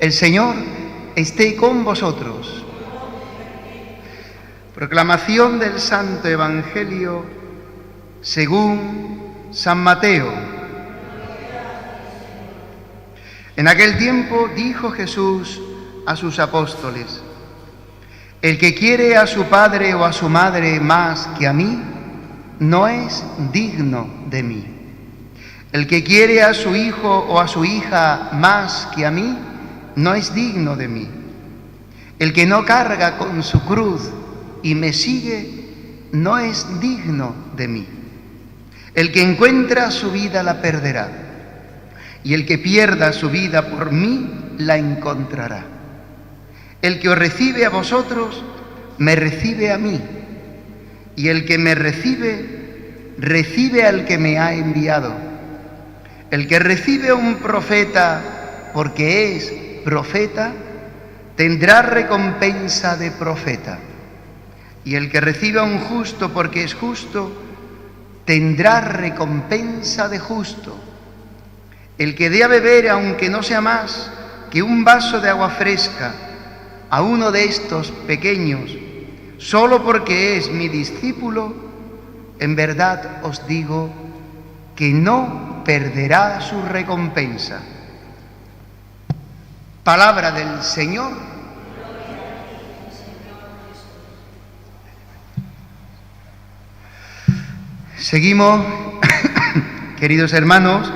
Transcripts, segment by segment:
El Señor esté con vosotros. Proclamación del Santo Evangelio según San Mateo. En aquel tiempo dijo Jesús a sus apóstoles: el que quiere a su padre o a su madre más que a mí, no es digno de mí. El que quiere a su hijo o a su hija más que a mí, no es digno de mí. El que no carga con su cruz y me sigue, no es digno de mí. El que encuentra su vida la perderá, y el que pierda su vida por mí la encontrará. El que os recibe a vosotros, me recibe a mí, y el que me recibe, recibe al que me ha enviado. El que recibe a un profeta porque es profeta, tendrá recompensa de profeta. Y el que recibe a un justo porque es justo, tendrá recompensa de justo. El que dé a beber, aunque no sea más que un vaso de agua fresca, a uno de estos pequeños, solo porque es mi discípulo, en verdad os digo que no perderá su recompensa. Palabra del Señor. Seguimos, queridos hermanos,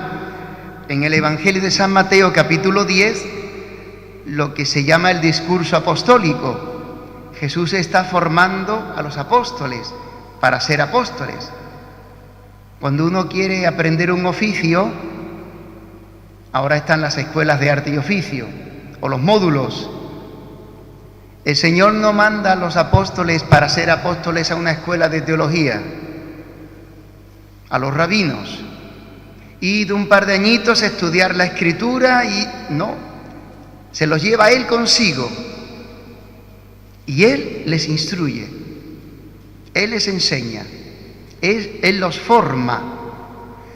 en el Evangelio de San Mateo, capítulo 10, lo que se llama el discurso apostólico. Jesús está formando a los apóstoles para ser apóstoles. Cuando uno quiere aprender un oficio, ahora están las escuelas de arte y oficio, o los módulos. El Señor no manda a los apóstoles para ser apóstoles a una escuela de teología, a los rabinos, y de un par de añitos a estudiar la Escritura, y no, se los lleva Él consigo, y Él les instruye, Él les enseña, Él los forma,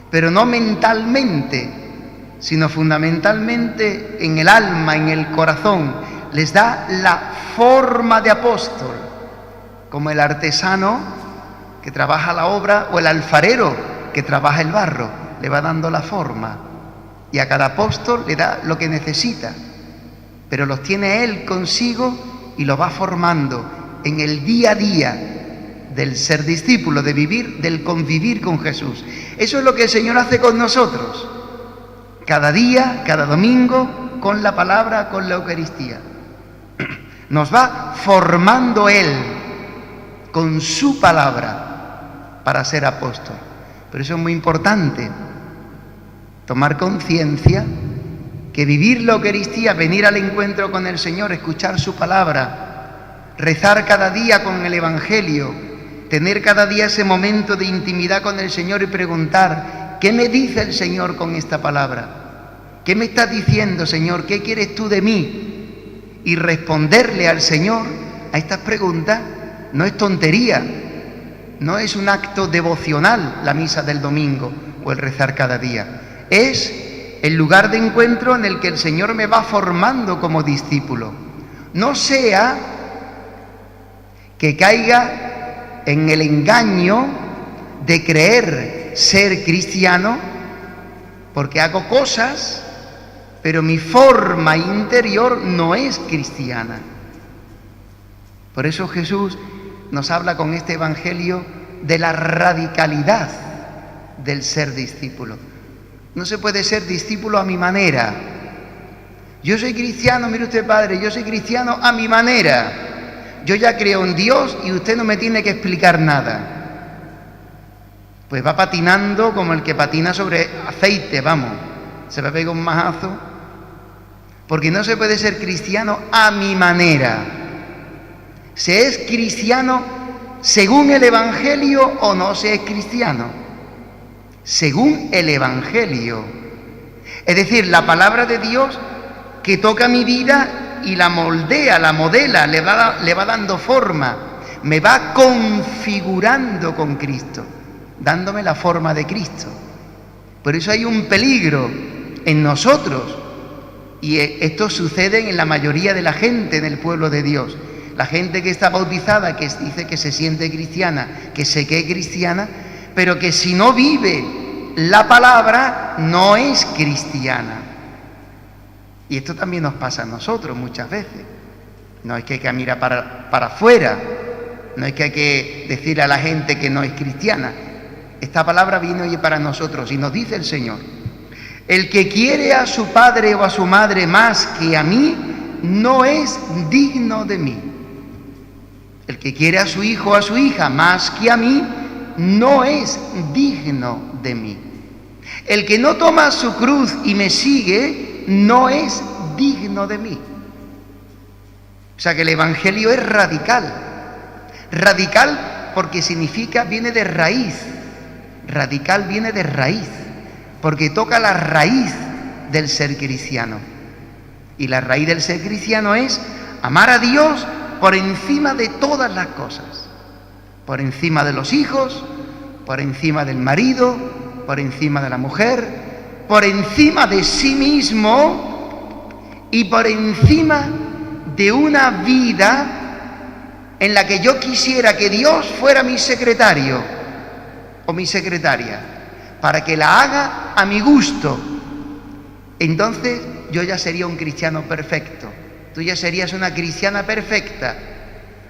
pero no mentalmente, sino fundamentalmente en el alma, en el corazón. Les da la forma de apóstol, como el artesano que trabaja la obra o el alfarero que trabaja el barro, le va dando la forma, y a cada apóstol le da lo que necesita, pero los tiene Él consigo y los va formando en el día a día del ser discípulo, de vivir, del convivir con Jesús. Eso es lo que el Señor hace con nosotros, cada día, cada domingo, con la palabra, con la Eucaristía. Nos va formando Él con su palabra para ser apóstol. Pero eso es muy importante, tomar conciencia que vivir la Eucaristía, venir al encuentro con el Señor, escuchar su palabra, rezar cada día con el Evangelio, tener cada día ese momento de intimidad con el Señor y preguntar: ¿qué me dice el Señor con esta palabra? ¿Qué me estás diciendo, Señor? ¿Qué quieres tú de mí? Y responderle al Señor a estas preguntas no es tontería, no es un acto devocional la misa del domingo o el rezar cada día. Es el lugar de encuentro en el que el Señor me va formando como discípulo. No sea que caiga en el engaño de creer ser cristiano porque hago cosas, pero mi forma interior no es cristiana. Por eso Jesús nos habla con este Evangelio de la radicalidad del ser discípulo. No se puede ser discípulo a mi manera. Yo soy cristiano, mire usted, padre, yo soy cristiano a mi manera. Yo ya creo en Dios y usted no me tiene que explicar nada. Pues va patinando como el que patina sobre aceite, vamos. Se va a pegar un majazo. Porque no se puede ser cristiano a mi manera. ¿Se es cristiano según el Evangelio o no se es cristiano? Según el Evangelio. Es decir, la palabra de Dios que toca mi vida y la moldea, la modela, le va dando forma, me va configurando con Cristo, dándome la forma de Cristo. Por eso hay un peligro en nosotros, Y esto sucede en la mayoría de la gente en el pueblo de Dios. La gente que está bautizada, que dice que se siente cristiana, que se cree cristiana, pero que si no vive la palabra, no es cristiana. Y esto también nos pasa a nosotros muchas veces. No es que hay que mirar para afuera, no es que hay que decirle a la gente que no es cristiana. Esta palabra viene hoy para nosotros y nos dice el Señor: el que quiere a su padre o a su madre más que a mí, no es digno de mí. El que quiere a su hijo o a su hija más que a mí, no es digno de mí. El que no toma su cruz y me sigue, no es digno de mí. O sea que el Evangelio es radical. Radical porque significa, viene de raíz. Radical viene de raíz, porque toca la raíz del ser cristiano. Y la raíz del ser cristiano es amar a Dios por encima de todas las cosas. Por encima de los hijos, por encima del marido, por encima de la mujer, por encima de sí mismo y por encima de una vida en la que yo quisiera que Dios fuera mi secretario o mi secretaria, para que la haga a mi gusto. Entonces yo ya sería un cristiano perfecto. Tú ya serías una cristiana perfecta,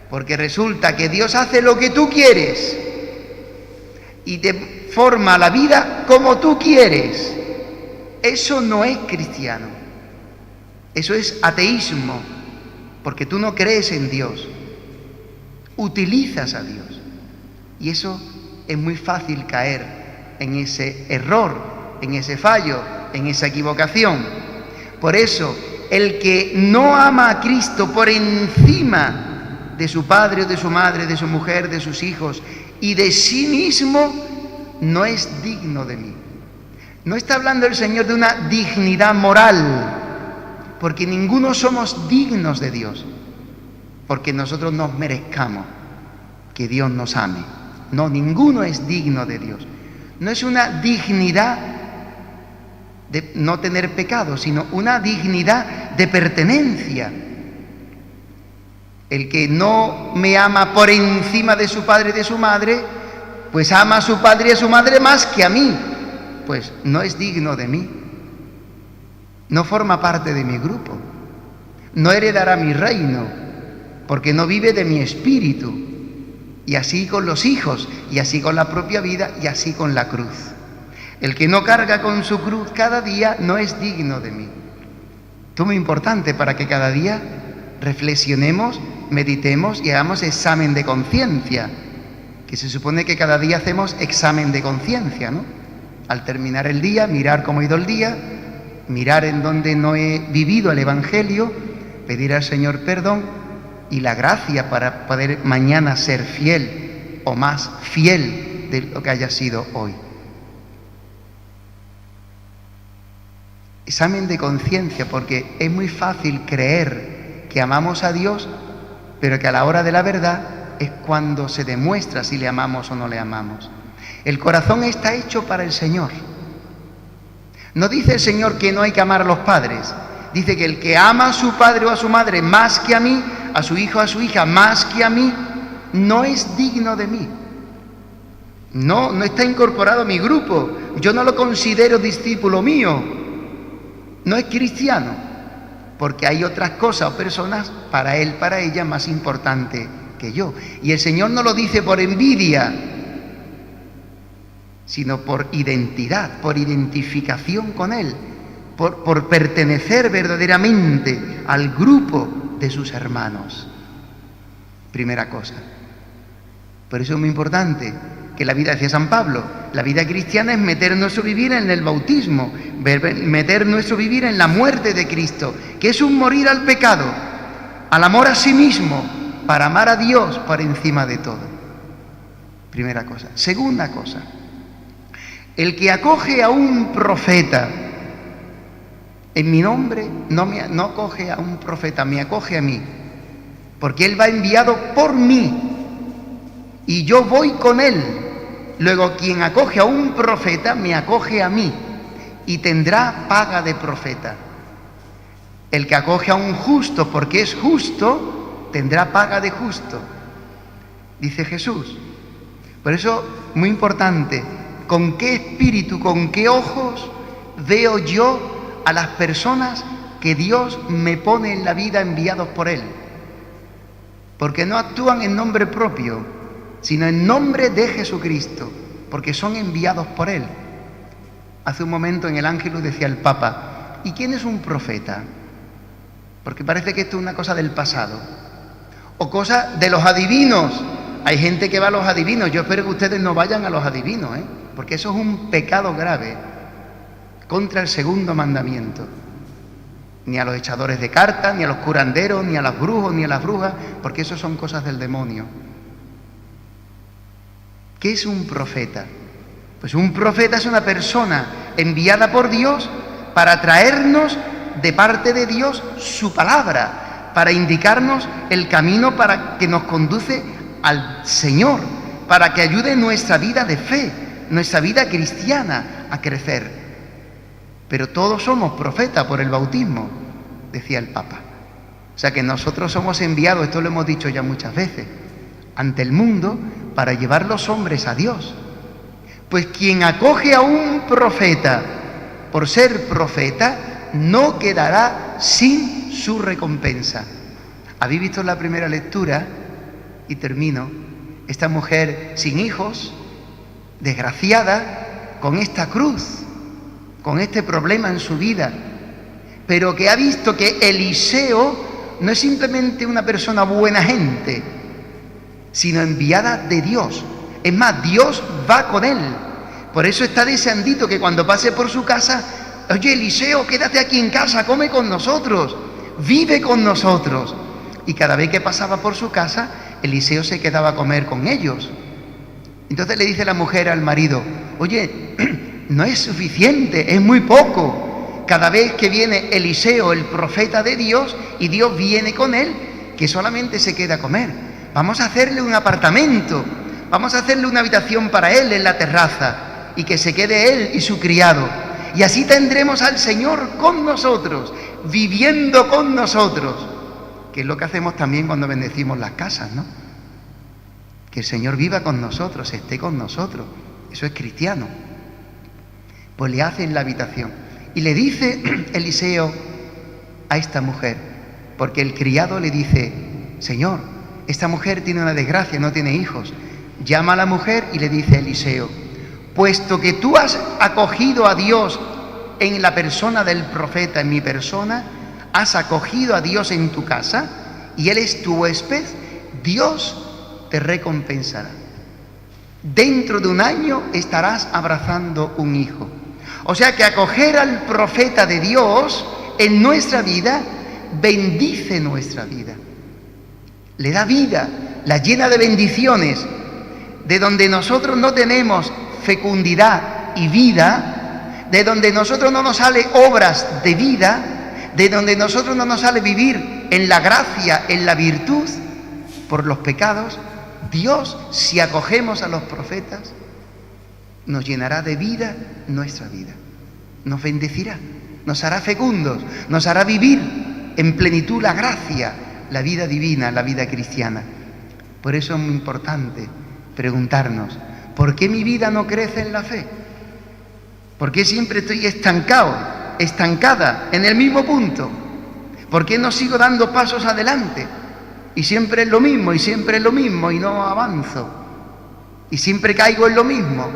porque resulta que Dios hace lo que tú quieres y te forma la vida como tú quieres. Eso no es cristiano. Eso es ateísmo, porque tú no crees en Dios. Utilizas a Dios. Y eso es muy fácil caer en ese error, en ese fallo, en esa equivocación. Por eso, el que no ama a Cristo por encima de su padre o de su madre, de su mujer, de sus hijos y de sí mismo, no es digno de mí. No está hablando el Señor de una dignidad moral, porque ninguno somos dignos de Dios, porque nosotros nos merezcamos que Dios nos ame. No, ninguno es digno de Dios. No es una dignidad de no tener pecado, sino una dignidad de pertenencia. El que no me ama por encima de su padre y de su madre, pues ama a su padre y a su madre más que a mí. Pues no es digno de mí. No forma parte de mi grupo. No heredará mi reino, porque no vive de mi espíritu. Y así con los hijos, y así con la propia vida, y así con la cruz. El que no carga con su cruz cada día no es digno de mí. Esto es muy importante para que cada día reflexionemos, meditemos y hagamos examen de conciencia, que se supone que cada día hacemos examen de conciencia, ¿no? Al terminar el día, mirar cómo ha ido el día, mirar en donde no he vivido el Evangelio, pedir al Señor perdón y la gracia para poder mañana ser fiel o más fiel de lo que haya sido hoy. Examen de conciencia, porque es muy fácil creer que amamos a Dios, pero que a la hora de la verdad es cuando se demuestra si le amamos o no le amamos. El corazón está hecho para el Señor. No dice el Señor que no hay que amar a los padres. Dice que el que ama a su padre o a su madre más que a mí, a su hijo o a su hija más que a mí, no es digno de mí. No está incorporado a mi grupo. Yo no lo considero discípulo mío. No es cristiano, porque hay otras cosas o personas para él, para ella, más importantes que yo. Y el Señor no lo dice por envidia, sino por identidad, por identificación con Él, por pertenecer verdaderamente al grupo de sus hermanos. Primera cosa. Por eso es muy importante que la vida, decía San Pablo, la vida cristiana es meter nuestro vivir en el bautismo, meter nuestro vivir en la muerte de Cristo, que es un morir al pecado, al amor a sí mismo, para amar a Dios por encima de todo. Primera cosa. Segunda cosa, el que acoge a un profeta en mi nombre, no acoge a un profeta, me acoge a mí, porque él va enviado por mí y yo voy con él. Luego, quien acoge a un profeta, me acoge a mí y tendrá paga de profeta. El que acoge a un justo porque es justo, tendrá paga de justo, dice Jesús. Por eso, muy importante, ¿con qué espíritu, con qué ojos veo yo a las personas que Dios me pone en la vida enviados por Él? Porque no actúan en nombre propio, sino en nombre de Jesucristo, porque son enviados por Él. Hace un momento en el Ángelus decía el Papa, ¿y quién es un profeta? Porque parece que esto es una cosa del pasado, o cosa de los adivinos. Hay gente que va a los adivinos. Yo espero que ustedes no vayan a los adivinos, porque eso es un pecado grave contra el segundo mandamiento. Ni a los echadores de cartas, ni a los curanderos, ni a los brujos, ni a las brujas, porque eso son cosas del demonio. ¿Qué es un profeta? Pues un profeta es una persona enviada por Dios para traernos de parte de Dios su palabra, para indicarnos el camino para que nos conduce al Señor, para que ayude nuestra vida de fe, nuestra vida cristiana a crecer. Pero todos somos profetas por el bautismo, decía el Papa. O sea que nosotros somos enviados, esto lo hemos dicho ya muchas veces, ante el mundo para llevar los hombres a Dios. Pues quien acoge a un profeta por ser profeta, no quedará sin su recompensa. ¿Habéis visto la primera lectura? Y termino. Esta mujer sin hijos, desgraciada, con esta cruz, con este problema en su vida, pero que ha visto que Eliseo no es simplemente una persona buena gente, sino enviada de Dios. Es más, Dios va con él. Por eso está deseandito que cuando pase por su casa, oye, Eliseo, quédate aquí en casa, come con nosotros, vive con nosotros. Y cada vez que pasaba por su casa, Eliseo se quedaba a comer con ellos. Entonces le dice la mujer al marido, oye, no es suficiente, es muy poco. Cada vez que viene Eliseo, el profeta de Dios, y Dios viene con él, que solamente se queda a comer. Vamos a hacerle un apartamento, vamos a hacerle una habitación para él en la terraza, y que se quede él y su criado. Y así tendremos al Señor con nosotros, viviendo con nosotros. Que es lo que hacemos también cuando bendecimos las casas, ¿no? Que el Señor viva con nosotros, esté con nosotros. Eso es cristiano. Pues le hacen la habitación. Y le dice Eliseo a esta mujer, porque el criado le dice, Señor, esta mujer tiene una desgracia, no tiene hijos. Llama a la mujer y le dice a Eliseo, puesto que tú has acogido a Dios en la persona del profeta, en mi persona, has acogido a Dios en tu casa y Él es tu huésped, Dios te recompensará. Dentro de un año estarás abrazando un hijo. O sea que acoger al profeta de Dios en nuestra vida bendice nuestra vida. Le da vida, la llena de bendiciones. De donde nosotros no tenemos fecundidad y vida, de donde nosotros no nos sale obras de vida, de donde nosotros no nos sale vivir en la gracia, en la virtud, por los pecados, Dios, si acogemos a los profetas, nos llenará de vida nuestra vida, nos bendecirá, nos hará fecundos, nos hará vivir en plenitud la gracia, la vida divina, la vida cristiana. Por eso es muy importante preguntarnos, ¿por qué mi vida no crece en la fe? ¿Por qué siempre estoy estancada en el mismo punto? ¿Por qué no sigo dando pasos adelante? Y siempre es lo mismo, y siempre es lo mismo, y no avanzo. Y siempre caigo en lo mismo.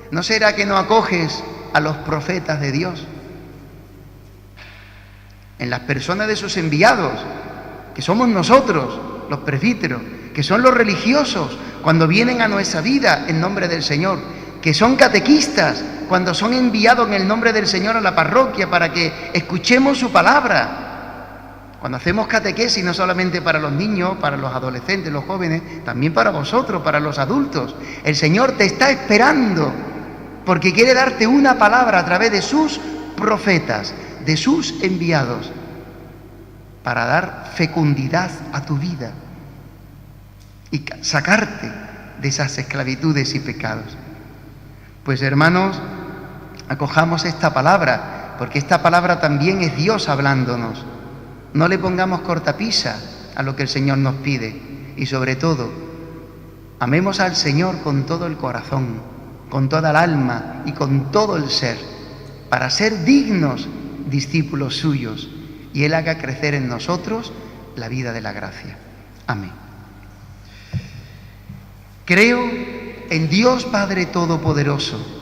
¿No será que no acoges a los profetas de Dios? En las personas de sus enviados, que somos nosotros, los presbíteros, que son los religiosos, cuando vienen a nuestra vida en nombre del Señor, que son catequistas, cuando son enviados en el nombre del Señor a la parroquia para que escuchemos su palabra. Cuando hacemos catequesis, no solamente para los niños, para los adolescentes, los jóvenes, también para vosotros, para los adultos. El Señor te está esperando porque quiere darte una palabra a través de sus profetas, de sus enviados, para dar fecundidad a tu vida y sacarte de esas esclavitudes y pecados. Pues hermanos, acojamos esta palabra porque esta palabra también es Dios hablándonos. No le pongamos cortapisa a lo que el Señor nos pide y sobre todo, amemos al Señor con todo el corazón, con toda el alma y con todo el ser, para ser dignos discípulos suyos y Él haga crecer en nosotros la vida de la gracia. Amén. Creo en Dios Padre Todopoderoso,